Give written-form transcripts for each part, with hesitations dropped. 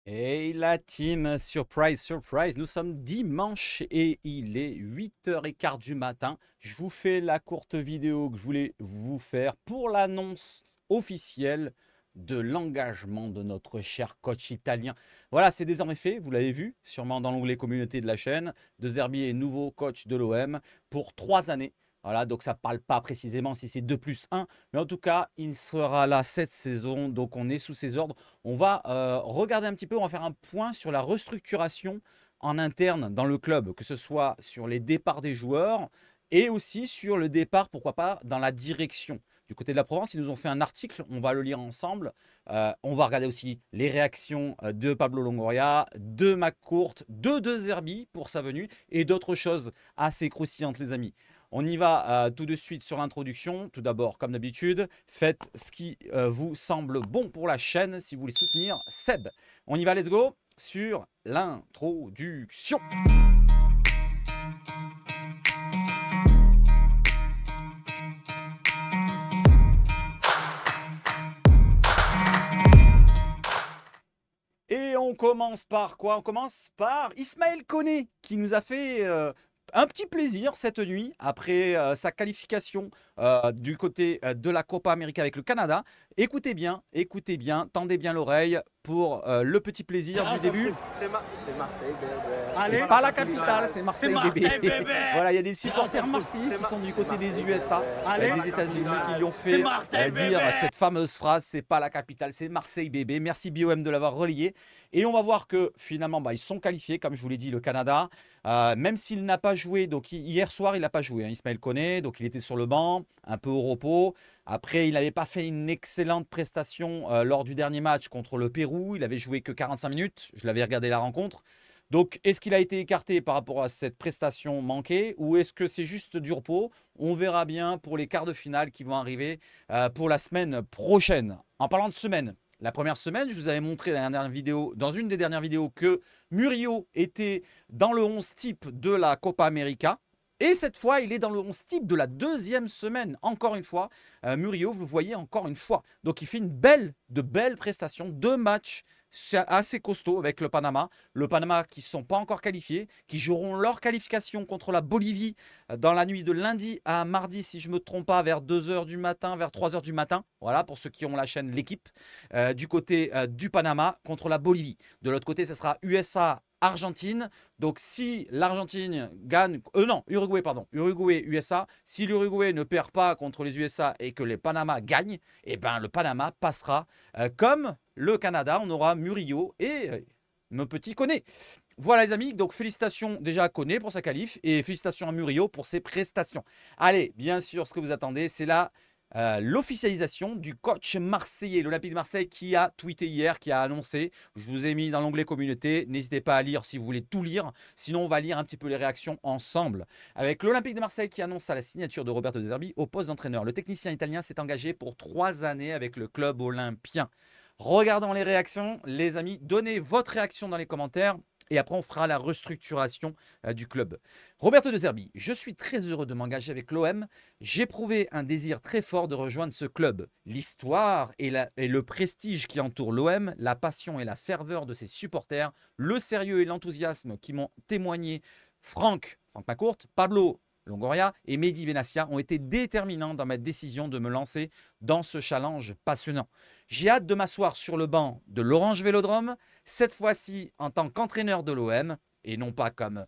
Et la team, surprise, surprise, nous sommes dimanche et il est 8h15 du matin. Je vous fais la courte vidéo que je voulais vous faire pour l'annonce officielle de l'engagement de notre cher coach italien. Voilà, c'est désormais fait, vous l'avez vu, sûrement dans l'onglet communauté de la chaîne. De Zerbi est nouveau coach de l'OM pour 3 années. Voilà, donc ça ne parle pas précisément si c'est 2+1, mais en tout cas, il sera là cette saison, donc on est sous ses ordres. On va regarder un petit peu, on va faire un point sur la restructuration en interne dans le club, que ce soit sur les départs des joueurs et aussi sur le départ, pourquoi pas, dans la direction. Du côté de la Provence, ils nous ont fait un article, on va le lire ensemble. On va regarder aussi les réactions de Pablo Longoria, de McCourt, de De Zerbi pour sa venue et d'autres choses assez croustillantes, les amis. On y va tout de suite sur l'introduction. Tout d'abord, comme d'habitude, faites ce qui vous semble bon pour la chaîne si vous voulez soutenir Seb. On y va, let's go sur l'introduction. Et on commence par quoi? On commence par Ismaël Koné qui nous a fait un petit plaisir cette nuit après sa qualification du côté de la Copa América avec le Canada. Écoutez bien, tendez bien l'oreille pour le petit plaisir du début. C'est Marseille, bébé. C'est pas la capitale, c'est Marseille, bébé. bébé. Voilà, il y a des supporters marseillais qui sont du côté des USA, des États-Unis, qui lui ont fait dire cette fameuse phrase, c'est pas la capitale, c'est Marseille, bébé. Merci BOM de l'avoir relayé. Et on va voir que finalement, ils sont qualifiés, comme je vous l'ai dit, le Canada. Même s'il n'a pas joué, donc hier soir, il n'a pas joué, Ismaël Koné, donc il était sur le banc, un peu au repos. Après, il n'avait pas fait une excellente prestation lors du dernier match contre le Pérou. Il avait joué que 45 minutes. Je l'avais regardé la rencontre. Donc, est-ce qu'il a été écarté par rapport à cette prestation manquée ou est-ce que c'est juste du repos? On verra bien pour les quarts de finale qui vont arriver pour la semaine prochaine. En parlant de semaine, la première semaine, je vous avais montré dans une des dernières vidéos que Murillo était dans le 11 type de la Copa América. Et cette fois, il est dans le 11 type de la deuxième semaine. Encore une fois, Murillo, vous le voyez encore une fois. Donc, il fait de belles prestations, 2 matchs assez costauds avec le Panama. Le Panama qui ne sont pas encore qualifiés, qui joueront leur qualification contre la Bolivie dans la nuit de lundi à mardi, si je ne me trompe pas, vers 2h du matin, vers 3h du matin. Voilà, pour ceux qui ont la chaîne L'équipe. Du côté du Panama contre la Bolivie. De l'autre côté, ce sera USA Argentine. Donc si l'Argentine gagne, non, Uruguay, pardon, Uruguay, USA, si l'Uruguay ne perd pas contre les USA et que les Panama gagnent, eh ben le Panama passera comme le Canada. On aura Murillo et nos petits Koné. Voilà les amis, donc félicitations déjà à Koné pour sa qualif et félicitations à Murillo pour ses prestations. Allez, bien sûr, ce que vous attendez, c'est là l'officialisation du coach marseillais, l'Olympique de Marseille, qui a tweeté hier, qui a annoncé. Je vous ai mis dans l'onglet communauté. N'hésitez pas à lire si vous voulez tout lire. Sinon, on va lire un petit peu les réactions ensemble. Avec l'Olympique de Marseille qui annonce à la signature de Roberto De Zerbi au poste d'entraîneur. Le technicien italien s'est engagé pour 3 années avec le club olympien. Regardons les réactions. Les amis, donnez votre réaction dans les commentaires. Et après, on fera la restructuration du club. Roberto De Zerbi, je suis très heureux de m'engager avec l'OM. J'éprouvais un désir très fort de rejoindre ce club. L'histoire et le prestige qui entourent l'OM, la passion et la ferveur de ses supporters, le sérieux et l'enthousiasme qui m'ont témoigné Franck McCourt, Pablo Longoria et Mehdi Benassia ont été déterminants dans ma décision de me lancer dans ce challenge passionnant. J'ai hâte de m'asseoir sur le banc de l'Orange Vélodrome, cette fois-ci en tant qu'entraîneur de l'OM, et non pas comme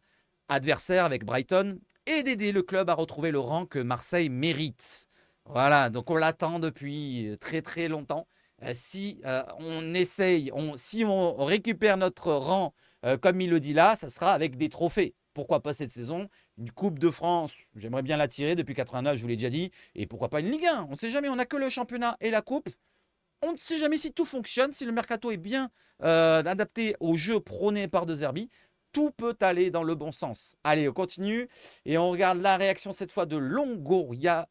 adversaire avec Brighton, et d'aider le club à retrouver le rang que Marseille mérite. Voilà, donc on l'attend depuis très très longtemps. Si on récupère notre rang comme il le dit là, ça sera avec des trophées. Pourquoi pas cette saison? Une Coupe de France, j'aimerais bien la tirer depuis 89, je vous l'ai déjà dit. Et pourquoi pas une Ligue 1? On ne sait jamais, on n'a que le championnat et la Coupe. On ne sait jamais si tout fonctionne, si le mercato est bien adapté au jeu prôné par De Zerbi. Tout peut aller dans le bon sens. Allez, on continue et on regarde la réaction cette fois de Longoria.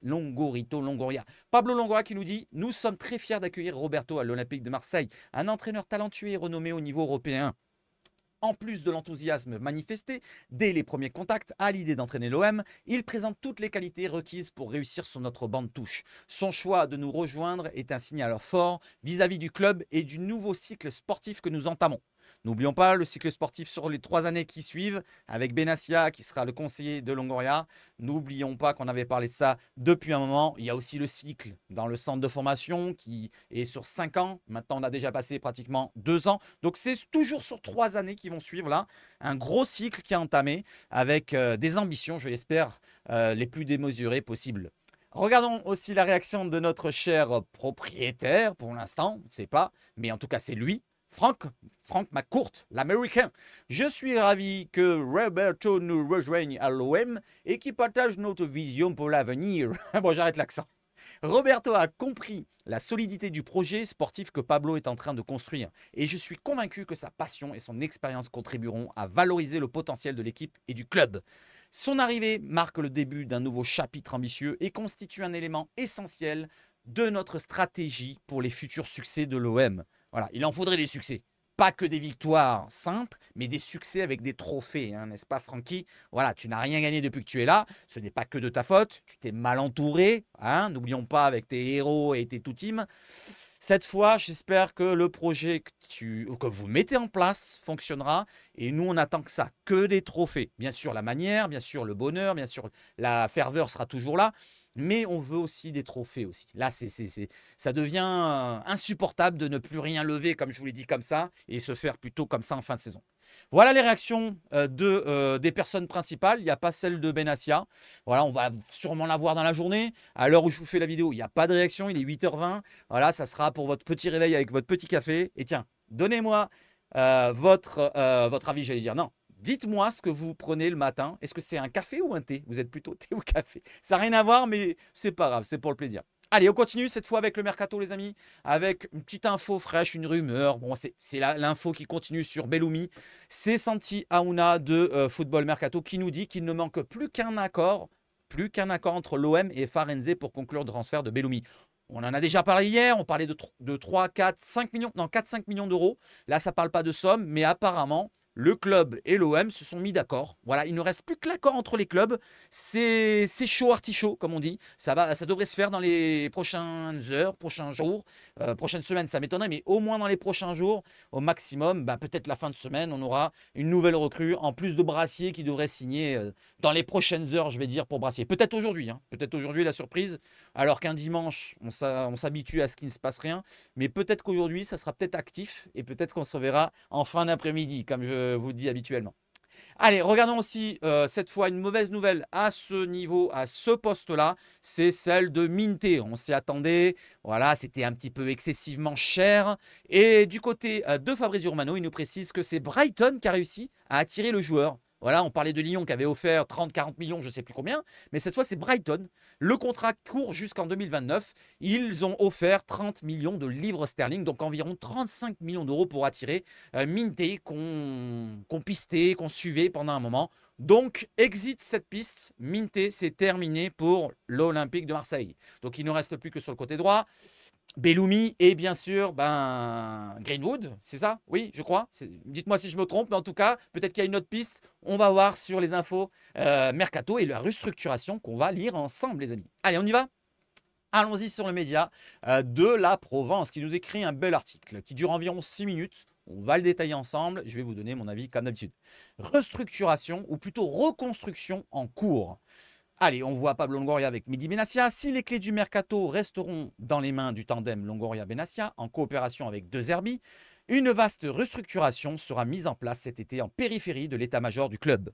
Pablo Longoria qui nous dit « Nous sommes très fiers d'accueillir Roberto à l'Olympique de Marseille, un entraîneur talentueux et renommé au niveau européen. » En plus de l'enthousiasme manifesté dès les premiers contacts à l'idée d'entraîner l'OM, il présente toutes les qualités requises pour réussir sur notre banc de touche. Son choix de nous rejoindre est un signal fort vis-à-vis du club et du nouveau cycle sportif que nous entamons. N'oublions pas le cycle sportif sur les 3 années qui suivent, avec Benassia qui sera le conseiller de Longoria. N'oublions pas qu'on avait parlé de ça depuis un moment. Il y a aussi le cycle dans le centre de formation qui est sur 5 ans. Maintenant, on a déjà passé pratiquement 2 ans. Donc, c'est toujours sur 3 années qui vont suivre là. Un gros cycle qui est entamé avec des ambitions, je l'espère, les plus démesurées possibles. Regardons aussi la réaction de notre cher propriétaire, pour l'instant, on ne sait pas, mais en tout cas c'est lui, Frank McCourt, l'Américain. Je suis ravi que Roberto nous rejoigne à l'OM et qu'il partage notre vision pour l'avenir. Bon, j'arrête l'accent. Roberto a compris la solidité du projet sportif que Pablo est en train de construire et je suis convaincu que sa passion et son expérience contribueront à valoriser le potentiel de l'équipe et du club. Son arrivée marque le début d'un nouveau chapitre ambitieux et constitue un élément essentiel de notre stratégie pour les futurs succès de l'OM. Voilà, il en faudrait des succès. Pas que des victoires simples, mais des succès avec des trophées, hein, n'est-ce pas Francky? Voilà, tu n'as rien gagné depuis que tu es là, ce n'est pas que de ta faute, tu t'es mal entouré, hein, n'oublions pas avec tes héros et tes tout-teams. Cette fois, j'espère que le projet que vous mettez en place fonctionnera et nous, on attend que ça, que des trophées. Bien sûr, la manière, bien sûr, le bonheur, bien sûr, la ferveur sera toujours là, mais on veut aussi des trophées aussi. Là, ça devient insupportable de ne plus rien lever, comme je vous l'ai dit, comme ça, et se faire plutôt comme ça en fin de saison. Voilà les réactions des personnes principales. Il n'y a pas celle de Benassia. Voilà, on va sûrement la voir dans la journée. À l'heure où je vous fais la vidéo, il n'y a pas de réaction. Il est 8h20. Voilà, ça sera pour votre petit réveil avec votre petit café. Et tiens, donnez-moi votre avis, j'allais dire. Non, dites-moi ce que vous prenez le matin. Est-ce que c'est un café ou un thé? Vous êtes plutôt thé ou café? Ça n'a rien à voir, mais c'est pas grave, c'est pour le plaisir. Allez, on continue cette fois avec le Mercato, les amis, avec une petite info fraîche, une rumeur. Bon, c'est l'info qui continue sur Belloumi. C'est Santi Aouna de Football Mercato qui nous dit qu'il ne manque plus qu'un accord entre l'OM et Farenze pour conclure le transfert de Belloumi. On en a déjà parlé hier, on parlait de 3, 4, 5 millions, non 4-5 millions d'euros. Là, ça ne parle pas de somme, mais apparemment, le club et l'OM se sont mis d'accord. Voilà, il ne reste plus que l'accord entre les clubs. C'est chaud artichaut, comme on dit. Ça devrait se faire dans les prochaines heures, prochains jours, prochaines semaines. Ça m'étonnerait, mais au moins dans les prochains jours, au maximum, peut-être la fin de semaine, on aura une nouvelle recrue, en plus de Brassier qui devrait signer dans les prochaines heures, je vais dire, pour Brassier. Peut-être aujourd'hui, hein. Peut-être aujourd'hui la surprise, alors qu'un dimanche, on s'habitue à ce qu'il ne se passe rien. Mais peut-être qu'aujourd'hui, ça sera peut-être actif et peut-être qu'on se verra en fin d'après-midi, comme je vous dis habituellement. Allez, regardons aussi cette fois une mauvaise nouvelle à ce niveau, à ce poste-là, c'est celle de Minté. On s'y attendait, voilà, c'était un petit peu excessivement cher. Et du côté de Fabrizio Romano, il nous précise que c'est Brighton qui a réussi à attirer le joueur. Voilà, on parlait de Lyon qui avait offert 30-40 millions, je ne sais plus combien, mais cette fois c'est Brighton. Le contrat court jusqu'en 2029. Ils ont offert 30 millions de livres sterling, donc environ 35 millions d'euros pour attirer Minté, qu'on pistait, qu'on suivait pendant un moment. Donc, exit cette piste. Minté, c'est terminé pour l'Olympique de Marseille. Donc, il ne reste plus que sur le côté droit Belloumi et bien sûr Greenwood, c'est ça? Oui, je crois. Dites-moi si je me trompe, mais en tout cas, peut-être qu'il y a une autre piste. On va voir sur les infos Mercato et la restructuration qu'on va lire ensemble, les amis. Allez, on y va? Allons-y sur le média de la Provence qui nous écrit un bel article qui dure environ 6 minutes. On va le détailler ensemble. Je vais vous donner mon avis comme d'habitude. Restructuration ou plutôt reconstruction en cours. Allez, on voit Pablo Longoria avec Mehdi Benassia. Si les clés du Mercato resteront dans les mains du tandem Longoria-Benassia en coopération avec De Zerbi, une vaste restructuration sera mise en place cet été en périphérie de l'état-major du club.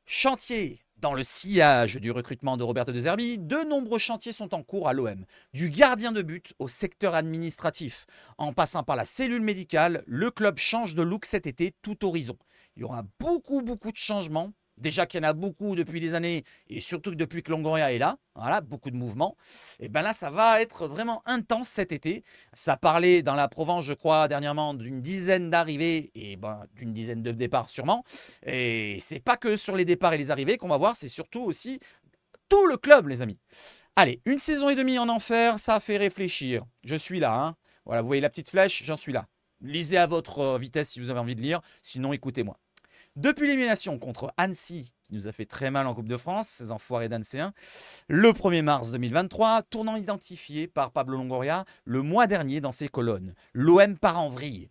Chantier dans le sillage du recrutement de Roberto De Zerbi, de nombreux chantiers sont en cours à l'OM. Du gardien de but au secteur administratif. En passant par la cellule médicale, le club change de look cet été tout horizon. Il y aura beaucoup de changements. Déjà qu'il y en a beaucoup depuis des années, et surtout depuis que Longoria est là, voilà, beaucoup de mouvements. Et bien là, ça va être vraiment intense cet été. Ça parlait dans la Provence, je crois, dernièrement, d'une dizaine d'arrivées et d'une dizaine de départs sûrement. Et c'est pas que sur les départs et les arrivées qu'on va voir, c'est surtout aussi tout le club, les amis. Allez, 1 saison et demie en enfer, ça fait réfléchir. Je suis là, hein. Voilà, vous voyez la petite flèche, j'en suis là. Lisez à votre vitesse si vous avez envie de lire, sinon écoutez-moi. Depuis l'élimination contre Annecy, qui nous a fait très mal en Coupe de France, ces enfoirés d'Annecyens, le 1er mars 2023, tournant identifié par Pablo Longoria le mois dernier dans ses colonnes. L'OM part en vrille.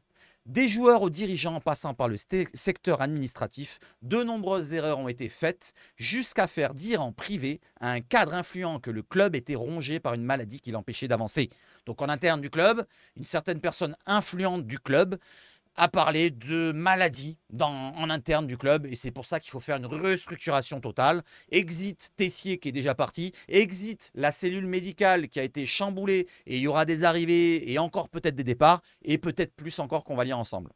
Des joueurs aux dirigeants en passant par le secteur administratif, de nombreuses erreurs ont été faites jusqu'à faire dire en privé à un cadre influent que le club était rongé par une maladie qui l'empêchait d'avancer. Donc en interne du club, une certaine personne influente du club a parlé de maladie en interne du club et c'est pour ça qu'il faut faire une restructuration totale. Exit Tessier qui est déjà parti, exit la cellule médicale qui a été chamboulée et il y aura des arrivées et encore peut-être des départs et peut-être plus encore qu'on va lire ensemble.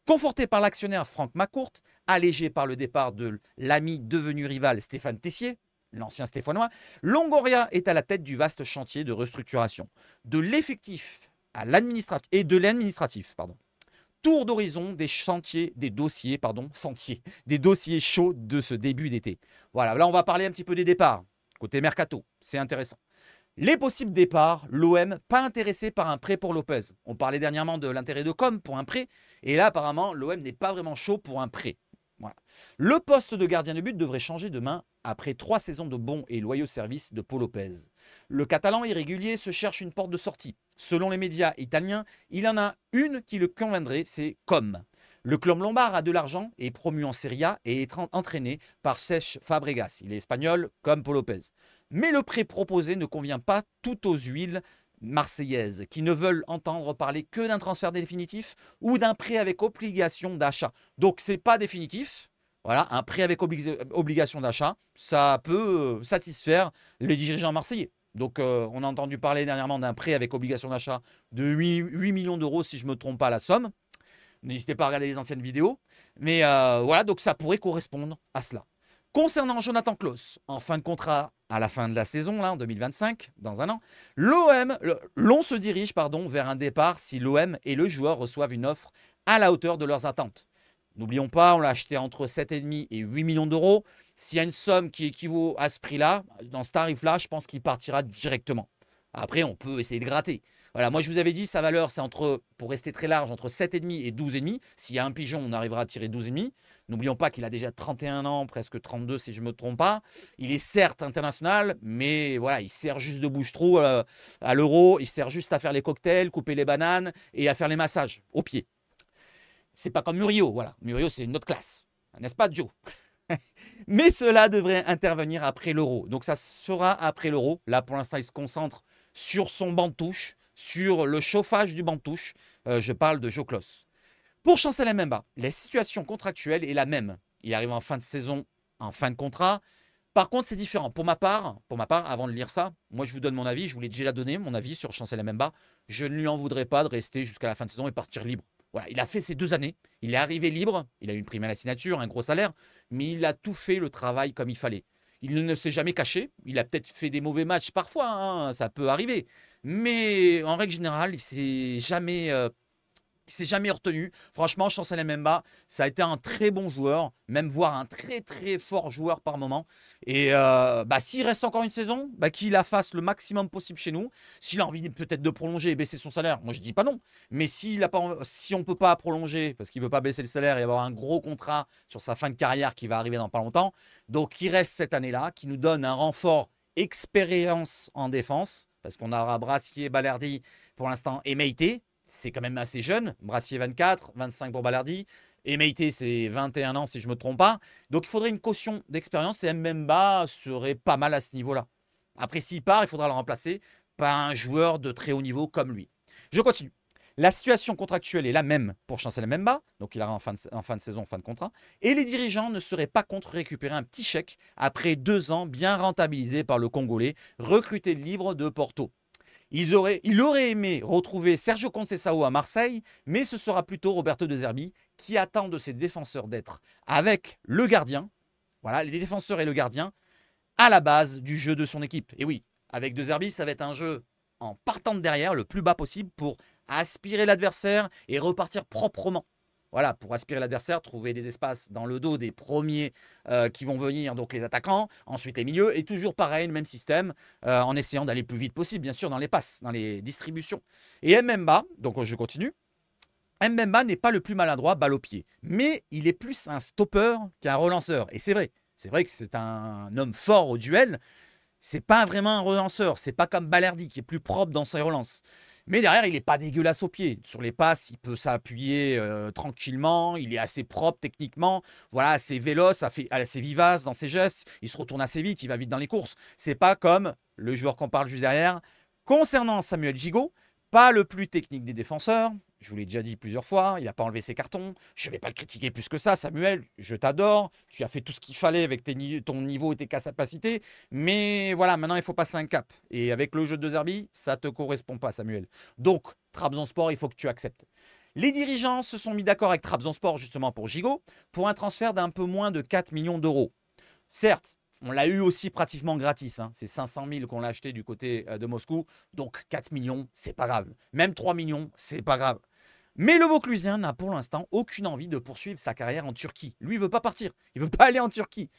Conforté par l'actionnaire Franck Macourt, allégé par le départ de l'ami devenu rival Stéphane Tessier, l'ancien Stéphanois, Longoria est à la tête du vaste chantier de restructuration de l'effectif à l'administratif et de l'administratif, tour d'horizon des chantiers, des dossiers chauds de ce début d'été. Voilà, là on va parler un petit peu des départs. Côté mercato, c'est intéressant. Les possibles départs, l'OM pas intéressé par un prêt pour Lopez. On parlait dernièrement de l'intérêt de Com pour un prêt. Et là apparemment, l'OM n'est pas vraiment chaud pour un prêt. Voilà. Le poste de gardien de but devrait changer demain après 3 saisons de bons et loyaux services de Paul Lopez. Le Catalan irrégulier se cherche une porte de sortie. Selon les médias italiens, il en a une qui le conviendrait, c'est Com. Le club lombard a de l'argent, est promu en Serie A et est entraîné par Cesc Fabregas. Il est espagnol comme Paul Lopez. Mais le prêt proposé ne convient pas tout aux huiles marseillaises qui ne veulent entendre parler que d'un transfert définitif ou d'un prêt avec obligation d'achat. Donc ce n'est pas définitif. Voilà, un prêt avec obligation d'achat, ça peut satisfaire les dirigeants marseillais. Donc on a entendu parler dernièrement d'un prêt avec obligation d'achat de 8 millions d'euros si je ne me trompe pas la somme. N'hésitez pas à regarder les anciennes vidéos. Mais voilà, donc ça pourrait correspondre à cela. Concernant Jonathan Klaus, en fin de contrat à la fin de la saison, là, en 2025, dans un an, l'on se dirige vers un départ si l'OM et le joueur reçoivent une offre à la hauteur de leurs attentes. N'oublions pas, on l'a acheté entre 7,5 et 8 millions d'euros. S'il y a une somme qui équivaut à ce prix-là, dans ce tarif-là, je pense qu'il partira directement. Après, on peut essayer de gratter. Voilà, moi, je vous avais dit, sa valeur, c'est pour rester très large, entre 7,5 et 12,5. S'il y a un pigeon, on arrivera à tirer 12,5. N'oublions pas qu'il a déjà 31 ans, presque 32 si je ne me trompe pas. Il est certes international, mais voilà, il sert juste de bouche-trou à l'Euro. Il sert juste à faire les cocktails, couper les bananes et à faire les massages aux pieds. C'est pas comme Murillo, voilà. Murillo, c'est une autre classe. N'est-ce pas, Joe? Mais cela devrait intervenir après l'Euro. Donc ça se fera après l'Euro. Là, pour l'instant, il se concentre sur son banc de touche, sur le chauffage du banc de touche. Je parle de Joe Klaus. Pour Chancel Mbemba, la situation contractuelle est la même. Il arrive en fin de saison, en fin de contrat. Par contre, c'est différent. Pour ma part, avant de lire ça, moi, je vous donne mon avis. Je vous l'ai déjà donné, mon avis sur Chancel Mbemba. Je ne lui en voudrais pas de rester jusqu'à la fin de saison et partir libre. Voilà, il a fait ses 2 années. Il est arrivé libre. Il a eu une prime à la signature, un gros salaire. Mais il a tout fait le travail comme il fallait. Il ne s'est jamais caché. Il a peut-être fait des mauvais matchs parfois. Hein, ça peut arriver. Mais en règle générale, il ne s'est jamais retenu. Franchement, Chancel Mbemba, ça a été un très bon joueur, même voire un très très fort joueur par moment. Et s'il reste encore une saison, qu'il la fasse le maximum possible chez nous. S'il a envie peut-être de prolonger et baisser son salaire, moi je dis pas non. Mais si on ne peut pas prolonger, parce qu'il ne veut pas baisser le salaire et avoir un gros contrat sur sa fin de carrière qui va arriver dans pas longtemps, donc il reste cette année-là, qui nous donne un renfort expérience en défense, parce qu'on aura Brassier, Balerdi pour l'instant et Meïté. C'est quand même assez jeune. Brassier 24, 25 pour Balerdi. Et Meïté, c'est 21 ans si je ne me trompe pas. Donc il faudrait une caution d'expérience et Mbemba serait pas mal à ce niveau-là. Après, s'il part, il faudra le remplacer par un joueur de très haut niveau comme lui. Je continue. La situation contractuelle est la même pour Chancel Mbemba. Donc il arrive en fin de saison, en fin de contrat. Et les dirigeants ne seraient pas contre récupérer un petit chèque après 2 ans bien rentabilisés par le Congolais, recruté libre de Porto. Il aurait aimé retrouver Sergio Conceição à Marseille, mais ce sera plutôt Roberto De Zerbi qui attend de ses défenseurs d'être avec le gardien, voilà, les défenseurs et le gardien, à la base du jeu de son équipe. Et oui, avec De Zerbi, ça va être un jeu en partant de derrière, le plus bas possible, pour aspirer l'adversaire et repartir proprement. Voilà, pour aspirer l'adversaire, trouver des espaces dans le dos des premiers qui vont venir, donc les attaquants, ensuite les milieux, et toujours pareil, le même système, en essayant d'aller le plus vite possible, bien sûr, dans les passes, dans les distributions. Et Mbemba, donc je continue, Mbemba n'est pas le plus maladroit balle au pied, mais il est plus un stopper qu'un relanceur. Et c'est vrai que c'est un homme fort au duel, c'est pas vraiment un relanceur, c'est pas comme Balerdi qui est plus propre dans ses relances. Mais derrière, il n'est pas dégueulasse au pied. Sur les passes, il peut s'appuyer tranquillement. Il est assez propre techniquement. Voilà, assez véloce, assez vivace dans ses gestes. Il se retourne assez vite, il va vite dans les courses. C'est pas comme le joueur qu'on parle juste derrière. Concernant Samuel Gigot, pas le plus technique des défenseurs. Je vous l'ai déjà dit plusieurs fois, il n'a pas enlevé ses cartons. Je ne vais pas le critiquer plus que ça, Samuel. Je t'adore. Tu as fait tout ce qu'il fallait avec ton niveau et tes capacités. Mais voilà, maintenant, il faut passer un cap. Et avec le jeu de Zerbi, ça ne te correspond pas, Samuel. Donc, Trabzonspor, il faut que tu acceptes. Les dirigeants se sont mis d'accord avec Trabzonspor, justement, pour Gigot, pour un transfert d'un peu moins de 4 millions d'euros. Certes, on l'a eu aussi pratiquement gratis. Hein. C'est 500 000 qu'on l'a acheté du côté de Moscou. Donc 4 millions, c'est pas grave. Même 3 millions, c'est pas grave. Mais le Vauclusien n'a pour l'instant aucune envie de poursuivre sa carrière en Turquie. Lui, il ne veut pas partir. Il ne veut pas aller en Turquie.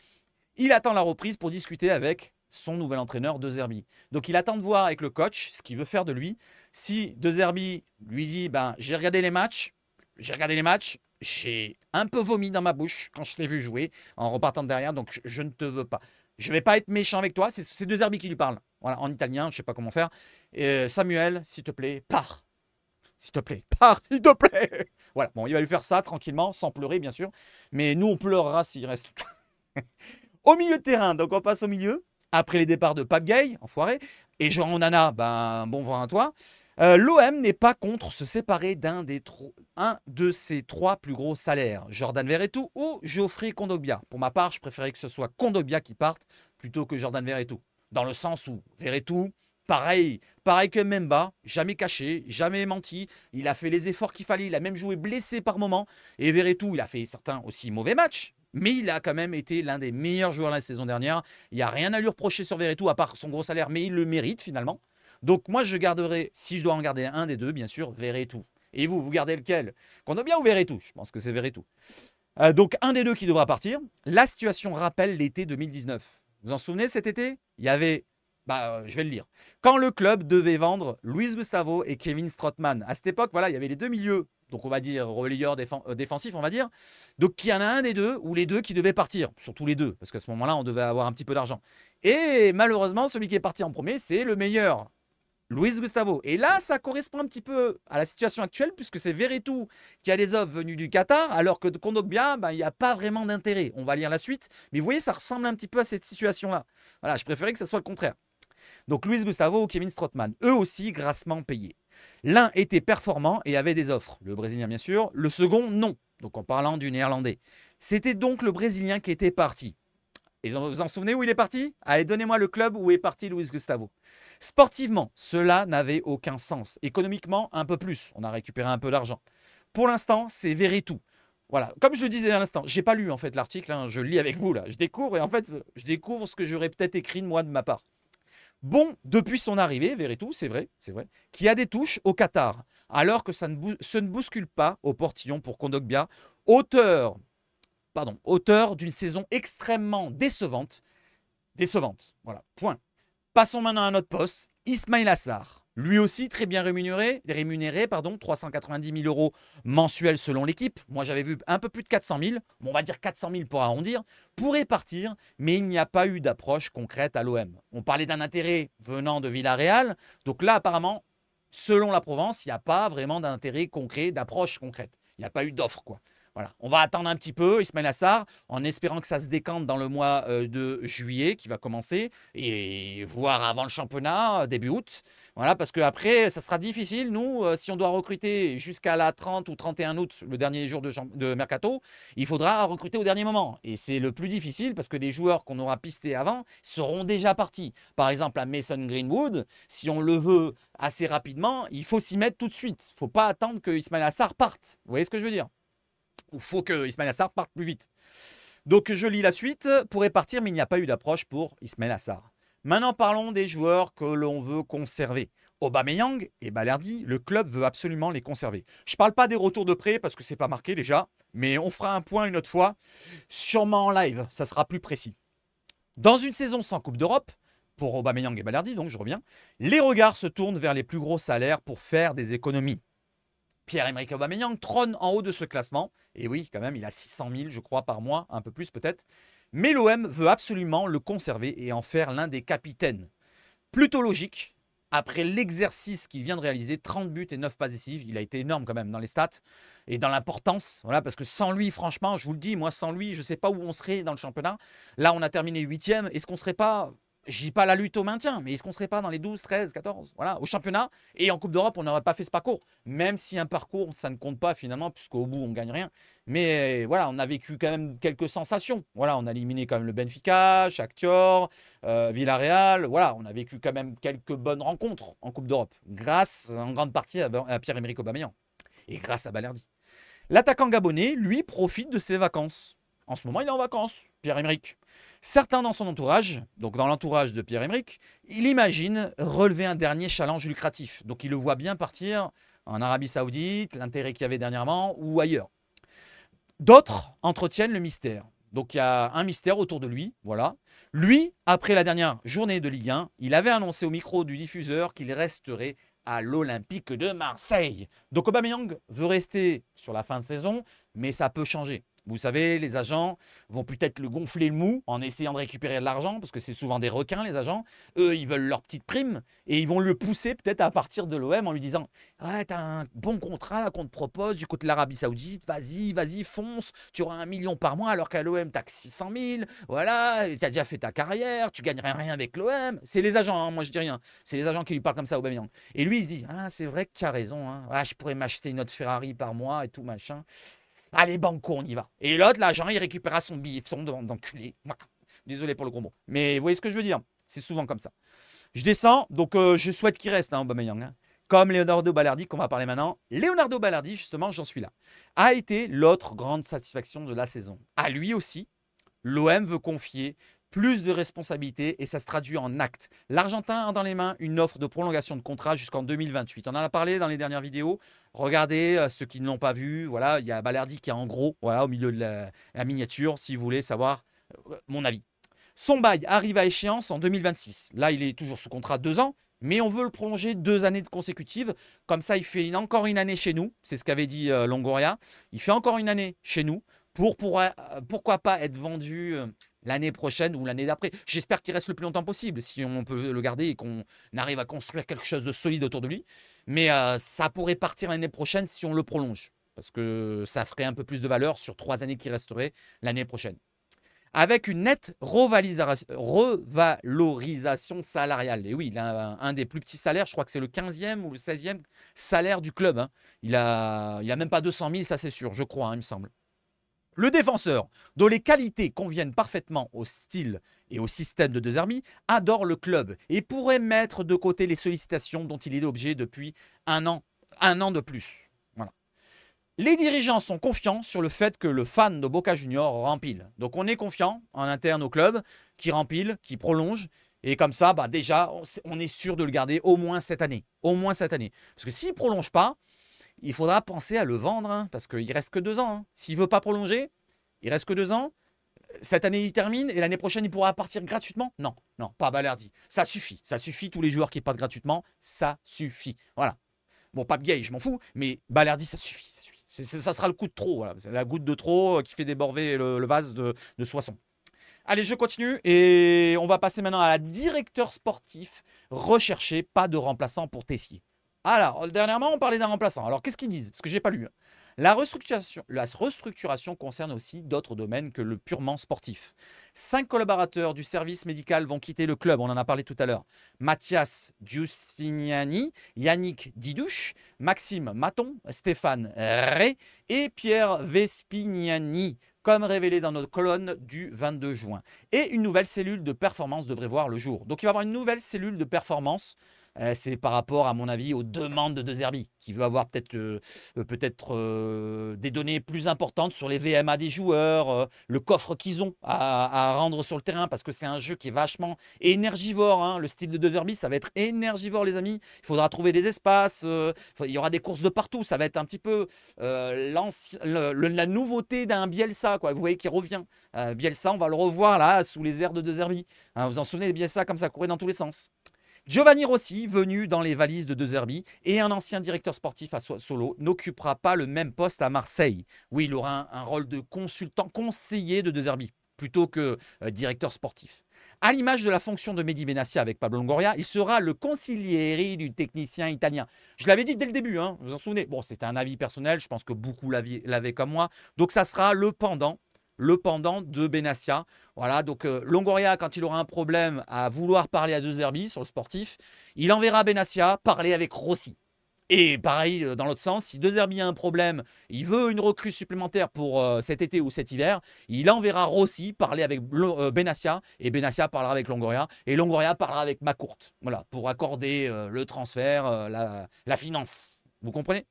Il attend la reprise pour discuter avec son nouvel entraîneur De Zerbi. Donc il attend de voir avec le coach ce qu'il veut faire de lui. Si De Zerbi lui dit j'ai regardé les matchs, j'ai un peu vomi dans ma bouche quand je t'ai vu jouer en repartant de derrière, donc je ne te veux pas. Je ne vais pas être méchant avec toi, c'est De Zerbi qui lui parle. Voilà, en italien, je ne sais pas comment faire. Samuel, s'il te plaît, pars. S'il te plaît, pars, s'il te plaît. Voilà, bon, il va lui faire ça tranquillement, sans pleurer bien sûr. Mais nous, on pleurera s'il reste. Au milieu de terrain, donc on passe au milieu. Après les départs de Pape Gay, enfoiré, et Jean Onana, bon vent à toi. L'OM n'est pas contre se séparer d'un de ses 3 plus gros salaires, Jordan Verretou ou Geoffrey Kondogbia. Pour ma part, je préférais que ce soit Kondogbia qui parte plutôt que Jordan Verretou. Dans le sens où Verretou, pareil que Memba, jamais caché, jamais menti. Il a fait les efforts qu'il fallait, il a même joué blessé par moment. Et Verretou, il a fait certains aussi mauvais matchs. Mais il a quand même été l'un des meilleurs joueurs la saison dernière. Il n'y a rien à lui reprocher sur Verretou, à part son gros salaire, mais il le mérite finalement. Donc moi, je garderai, si je dois en garder un des deux, bien sûr, Verretou. Et vous gardez lequel? Kondogbia ou Verretou? Je pense que c'est Verretou. Donc un des deux qui devra partir. La situation rappelle l'été 2019. Vous en souvenez cet été? Il y avait... je vais le lire. Quand le club devait vendre Luis Gustavo et Kevin Strootman. À cette époque, voilà, il y avait les deux milieux. Donc on va dire relayeur défensif, on va dire. Donc il y en a un des deux ou les deux qui devaient partir. Surtout les deux, parce qu'à ce moment-là, on devait avoir un petit peu d'argent. Et malheureusement, celui qui est parti en premier, c'est le meilleur. Luis Gustavo. Et là, ça correspond un petit peu à la situation actuelle, puisque c'est Verretou qui a les offres venues du Qatar, alors que de Kondogbia, il n'y a pas vraiment d'intérêt. On va lire la suite. Mais vous voyez, ça ressemble un petit peu à cette situation-là. Voilà, je préférais que ce soit le contraire. Donc Luis Gustavo ou Kevin Strootman, eux aussi grassement payés. L'un était performant et avait des offres. Le Brésilien, bien sûr. Le second, non. Donc en parlant du Néerlandais. C'était donc le Brésilien qui était parti. Et vous vous en souvenez où il est parti? Allez, donnez-moi le club où est parti Luis Gustavo. Sportivement, cela n'avait aucun sens. Économiquement, un peu plus. On a récupéré un peu d'argent. Pour l'instant, c'est Verretou. Voilà, comme je le disais à l'instant, je n'ai pas lu en fait l'article, hein, je le lis avec vous là. Je découvre et en fait, je découvre ce que j'aurais peut-être écrit de moi de ma part. Bon, depuis son arrivée, Verretou, c'est vrai, qui a des touches au Qatar, alors que ça ne bouscule pas au portillon pour Kondogbia, auteur d'une saison extrêmement décevante. Voilà, point. Passons maintenant à un autre poste, Ismail Assar. Lui aussi très bien rémunéré, 390 000 euros mensuels selon l'équipe. Moi, j'avais vu un peu plus de 400 000, on va dire 400 000 pour arrondir, pourrait partir, mais il n'y a pas eu d'approche concrète à l'OM. On parlait d'un intérêt venant de Villarreal, donc là, apparemment, selon la Provence, il n'y a pas vraiment d'intérêt concret, d'approche concrète. Il n'y a pas eu d'offre, quoi. Voilà. On va attendre un petit peu Ismail Assar en espérant que ça se décante dans le mois de juillet qui va commencer et voir avant le championnat début août. Voilà, parce qu'après, ça sera difficile. Nous, si on doit recruter jusqu'à la 30 ou 31 août, le dernier jour de mercato, il faudra recruter au dernier moment. Et c'est le plus difficile parce que les joueurs qu'on aura pistés avant seront déjà partis. Par exemple, à Mason Greenwood, si on le veut assez rapidement, il faut s'y mettre tout de suite. Il ne faut pas attendre que Ismail Assar parte. Vous voyez ce que je veux dire? Il faut que Ismail Assar parte plus vite. Donc je lis la suite. Pourrait partir, mais il n'y a pas eu d'approche pour Ismail Assar. Maintenant, parlons des joueurs que l'on veut conserver. Aubameyang et Balerdi, le club veut absolument les conserver. Je ne parle pas des retours de prêt parce que ce n'est pas marqué déjà, mais on fera un point une autre fois, sûrement en live, ça sera plus précis. Dans une saison sans Coupe d'Europe, pour Aubameyang et Balerdi, donc je reviens, les regards se tournent vers les plus gros salaires pour faire des économies. Pierre-Emerick Aubameyang trône en haut de ce classement. Et oui, quand même, il a 600 000, je crois, par mois, un peu plus peut-être. Mais l'OM veut absolument le conserver et en faire l'un des capitaines. Plutôt logique, après l'exercice qu'il vient de réaliser, 30 buts et 9 passes décisives. Il a été énorme quand même dans les stats et dans l'importance. Voilà, parce que sans lui, franchement, je vous le dis, moi, sans lui, je ne sais pas où on serait dans le championnat. Là, on a terminé 8e. Est-ce qu'on ne serait pas, je dis pas la lutte au maintien, mais est-ce qu'on ne serait pas dans les 12, 13, 14 voilà, au championnat et en Coupe d'Europe, on n'aurait pas fait ce parcours. Même si un parcours, ça ne compte pas finalement, puisqu'au bout, on ne gagne rien. Mais voilà, on a vécu quand même quelques sensations. Voilà, on a éliminé quand même le Benfica, Shakhtar, Villarreal. Voilà, on a vécu quand même quelques bonnes rencontres en Coupe d'Europe, grâce en grande partie à Pierre-Emerick Aubameyang et grâce à Balerdi. L'attaquant gabonais, lui, profite de ses vacances. En ce moment, il est en vacances, Pierre-Emerick. Certains dans son entourage, donc dans l'entourage de Pierre-Emerick, il imagine relever un dernier challenge lucratif. Donc il le voit bien partir en Arabie Saoudite, l'intérêt qu'il y avait dernièrement, ou ailleurs. D'autres entretiennent le mystère. Donc il y a un mystère autour de lui, voilà. Lui, après la dernière journée de Ligue 1, il avait annoncé au micro du diffuseur qu'il resterait à l'Olympique de Marseille. Donc Aubameyang veut rester sur la fin de saison, mais ça peut changer. Vous savez, les agents vont peut-être le gonfler le mou en essayant de récupérer de l'argent, parce que c'est souvent des requins, les agents. Eux, ils veulent leur petite prime, et ils vont le pousser peut-être à partir de l'OM en lui disant « Ouais, t'as un bon contrat là qu'on te propose du côté de l'Arabie Saoudite, vas-y, fonce, tu auras 1 million par mois, alors qu'à l'OM, t'as que 600 000, voilà, t'as déjà fait ta carrière, tu gagnerais rien avec l'OM. » C'est les agents, hein, moi je dis rien. C'est les agents qui lui parlent comme ça au Aubameyang. Et lui, il se dit « Ah, c'est vrai que tu as raison, hein. Ah, je pourrais m'acheter une autre Ferrari par mois et tout, machin. » Allez, banco, on y va. Et l'autre, l'agent, il récupérera son billet d'enculé. Désolé pour le gros mot. Mais vous voyez ce que je veux dire? C'est souvent comme ça. Je descends, donc je souhaite qu'il reste, hein, Aubameyang. Hein. Comme Leonardo Balerdi, qu'on va parler maintenant. Leonardo Balerdi, justement, j'en suis là, a été l'autre grande satisfaction de la saison. À lui aussi, l'OM veut confier plus de responsabilités et ça se traduit en actes. L'Argentin a dans les mains une offre de prolongation de contrat jusqu'en 2028. On en a parlé dans les dernières vidéos. Regardez ceux qui ne l'ont pas vu. Voilà, il y a Balerdi qui est en gros, voilà, au milieu de la miniature, si vous voulez savoir mon avis. Son bail arrive à échéance en 2026. Là, il est toujours sous contrat 2 ans, mais on veut le prolonger 2 années consécutives. Comme ça, il fait encore une année chez nous. C'est ce qu'avait dit Longoria. Il fait encore une année chez nous pour pourquoi pas être vendu l'année prochaine ou l'année d'après. J'espère qu'il reste le plus longtemps possible, si on peut le garder et qu'on arrive à construire quelque chose de solide autour de lui. Mais ça pourrait partir l'année prochaine si on le prolonge, parce que ça ferait un peu plus de valeur sur 3 années qui resteraient l'année prochaine. Avec une nette revalorisation salariale. Et oui, il a un des plus petits salaires, je crois que c'est le 15e ou le 16e salaire du club. Hein. Il a même pas 200 000, ça c'est sûr, je crois, hein, il me semble. Le défenseur, dont les qualités conviennent parfaitement au style et au système de De Zerbi, adore le club et pourrait mettre de côté les sollicitations dont il est l'objet depuis un an de plus. Voilà. Les dirigeants sont confiants sur le fait que le fan de Boca Juniors rempile. Donc on est confiant en interne au club, qui rempile, qui prolonge. Et comme ça, bah déjà, on est sûr de le garder au moins cette année. Au moins cette année. Parce que s'il ne prolonge pas, il faudra penser à le vendre, hein, parce qu'il ne reste que 2 ans. Hein. S'il ne veut pas prolonger, il reste que 2 ans. Cette année, il termine et l'année prochaine, il pourra partir gratuitement. Non, non, pas Balerdi. Ça suffit, tous les joueurs qui partent gratuitement, ça suffit. Voilà. Bon, pas Gay, je m'en fous, mais Balerdi, ça suffit. Ça sera le coup de trop. Voilà. C'est la goutte de trop qui fait déborder le vase de Soissons. Allez, je continue et on va passer maintenant à la directeur sportif recherché, pas de remplaçant pour Tessier. Alors, dernièrement, on parlait d'un remplaçant. Alors, qu'est-ce qu'ils disent? Parce que je n'ai pas lu. La restructuration concerne aussi d'autres domaines que le purement sportif. 5 collaborateurs du service médical vont quitter le club, on en a parlé tout à l'heure. Mathias Giustiniani, Yannick Didouche, Maxime Maton, Stéphane Rey et Pierre Vespignani, comme révélé dans notre colonne du 22 juin. Et une nouvelle cellule de performance devrait voir le jour. Donc il va y avoir une nouvelle cellule de performance. C'est par rapport, à mon avis, aux demandes de De Zerbi, qui veut avoir peut-être des données plus importantes sur les VMA des joueurs, le coffre qu'ils ont à rendre sur le terrain, parce que c'est un jeu qui est vachement énergivore. Hein. Le style de De Zerbi, ça va être énergivore, les amis. Il faudra trouver des espaces, il y aura des courses de partout. Ça va être un petit peu la nouveauté d'un Bielsa, quoi. Vous voyez, qui revient. Bielsa, on va le revoir là, sous les airs de De Zerbi. Hein, vous vous en souvenez de Bielsa, comme ça courait dans tous les sens. Giovanni Rossi, venu dans les valises de De Zerbi, et un ancien directeur sportif à Solo, n'occupera pas le même poste à Marseille. Oui, il aura un rôle de consultant, conseiller de De Zerbi. plutôt que directeur sportif. À l'image de la fonction de Mehdi Benassia avec Pablo Longoria, il sera le consigliere du technicien italien. Je l'avais dit dès le début, hein, vous vous en souvenez. Bon, c'était un avis personnel, je pense que beaucoup l'avaient comme moi. Donc ça sera le pendant de Benassia. Voilà, donc Longoria, quand il aura un problème à vouloir parler à De Zerbi sur le sportif, il enverra Benassia parler avec Rossi. Et pareil, dans l'autre sens, si De Zerbi a un problème, il veut une recrue supplémentaire pour cet été ou cet hiver, il enverra Rossi parler avec Benassia, et Benassia parlera avec Longoria, et Longoria parlera avec Macourt, voilà, pour accorder le transfert, la finance. Vous comprenez?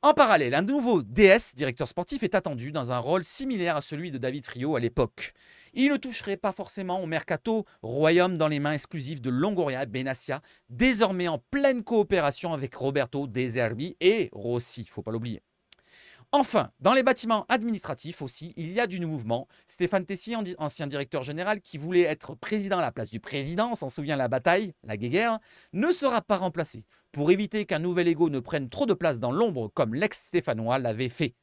En parallèle, un nouveau DS, directeur sportif, est attendu dans un rôle similaire à celui de David Friot à l'époque. Il ne toucherait pas forcément au mercato, royaume dans les mains exclusives de Longoria et Benassia, désormais en pleine coopération avec Roberto De Zerbi et Rossi, il ne faut pas l'oublier. Enfin, dans les bâtiments administratifs aussi, il y a du mouvement. Stéphane Tessier, ancien directeur général, qui voulait être président à la place du président, s'en souvient la bataille, la guéguerre, ne sera pas remplacé, pour éviter qu'un nouvel ego ne prenne trop de place dans l'ombre comme l'ex-stéphanois l'avait fait.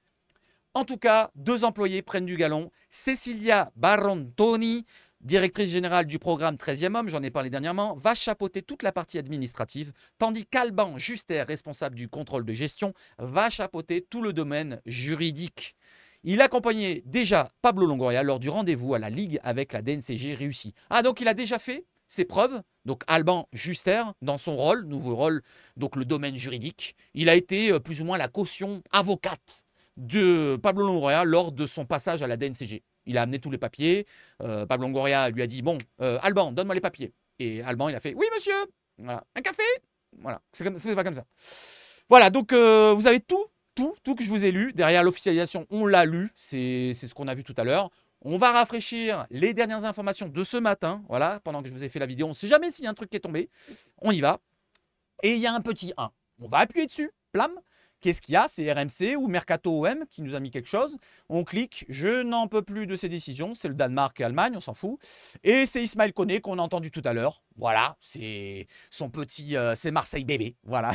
En tout cas, 2 employés prennent du galon. Cecilia Barontoni, directrice générale du programme 13e homme, j'en ai parlé dernièrement, va chapeauter toute la partie administrative, tandis qu'Alban Juster, responsable du contrôle de gestion, va chapeauter tout le domaine juridique. Il accompagnait déjà Pablo Longoria lors du rendez-vous à la Ligue avec la DNCG réussi. Ah, donc il a déjà fait ses preuves. Donc Alban Juster, dans son rôle, nouveau rôle, donc le domaine juridique, il a été plus ou moins la caution avocate de Pablo Longoria lors de son passage à la DNCG. Il a amené tous les papiers. Pablo Longoria lui a dit « Bon, Alban, donne-moi les papiers. » Et Alban, il a fait « Oui, monsieur. Voilà. Un café ?» Voilà, c'est pas comme ça. Voilà, donc vous avez tout que je vous ai lu. Derrière l'officialisation, on l'a lu. C'est ce qu'on a vu tout à l'heure. On va rafraîchir les dernières informations de ce matin. Voilà, pendant que je vous ai fait la vidéo. On ne sait jamais s'il y a un truc qui est tombé. On y va. Et il y a un petit 1. On va appuyer dessus. Plam. Qu'est-ce qu'il y a? C'est RMC ou Mercato OM qui nous a mis quelque chose. On clique, je n'en peux plus de ces décisions. C'est le Danemark et Allemagne, on s'en fout. Et c'est Ismaël Koné qu'on a entendu tout à l'heure. Voilà, c'est son petit, c'est Marseille bébé. Voilà.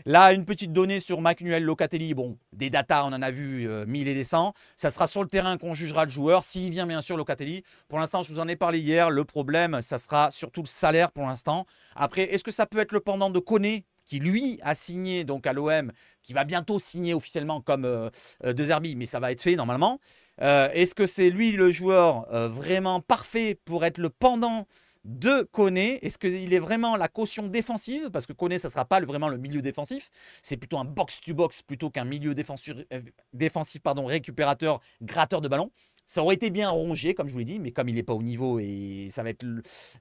Là, une petite donnée sur Manuel Locatelli. Bon, des datas, on en a vu 1000 et des 100. Ça sera sur le terrain qu'on jugera le joueur. S'il vient, bien sûr, Locatelli. Pour l'instant, je vous en ai parlé hier. Le problème, ça sera surtout le salaire pour l'instant. Après, est-ce que ça peut être le pendant de Koné, qui lui a signé donc à l'OM, qui va bientôt signer officiellement comme De Zerbi, mais ça va être fait normalement. Est-ce que c'est lui le joueur vraiment parfait pour être le pendant de Koné? Est-ce qu'il est vraiment la caution défensive? Parce que Koné, ça ne sera pas vraiment le milieu défensif. C'est plutôt un box-to-box plutôt qu'un milieu défensif récupérateur, gratteur de ballon. Ça aurait été bien rongé, comme je vous l'ai dit, mais comme il n'est pas au niveau et ça va être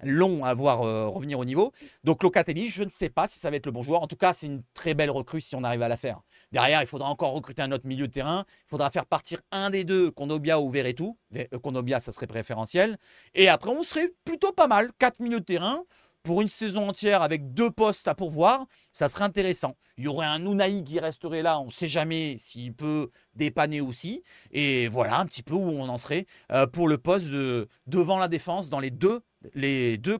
long à voir revenir au niveau. Donc Locatelli, je ne sais pas si ça va être le bon joueur. En tout cas, c'est une très belle recrue si on arrive à la faire. Derrière, il faudra encore recruter un autre milieu de terrain. Il faudra faire partir un des deux, Kondogbia ou Verretou. Kondogbia, ça serait préférentiel. Et après, on serait plutôt pas mal. 4 milieux de terrain. Pour une saison entière avec 2 postes à pourvoir, ça serait intéressant. Il y aurait un Unai qui resterait là, on ne sait jamais s'il peut dépanner aussi. Et voilà un petit peu où on en serait pour le poste devant la défense, dans les deux,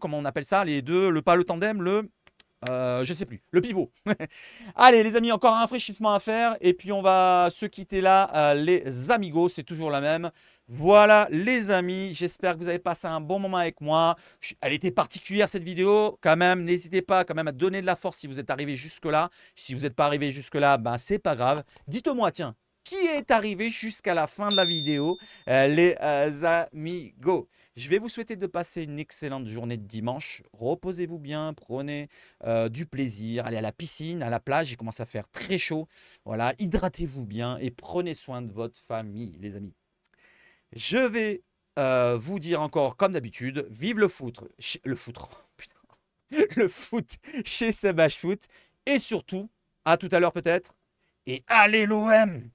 comment on appelle ça, les deux, pas le tandem, je sais plus, le pivot. Allez les amis, encore un rafraîchissement à faire et puis on va se quitter là. Les amigos, c'est toujours la même. Voilà les amis, j'espère que vous avez passé un bon moment avec moi. Elle était particulière cette vidéo quand même. N'hésitez pas quand même à donner de la force si vous êtes arrivé jusque là. Si vous n'êtes pas arrivé jusque là, ben c'est pas grave. Dites-moi tiens, qui est arrivé jusqu'à la fin de la vidéo, les amigos? Je vais vous souhaiter de passer une excellente journée de dimanche. Reposez-vous bien, prenez du plaisir, allez à la piscine, à la plage, il commence à faire très chaud. Voilà, hydratez-vous bien et prenez soin de votre famille, les amis. Je vais vous dire encore, comme d'habitude, vive le foot, le foot chez Sebash Foot. Et surtout, à tout à l'heure peut-être, et allez l'OM!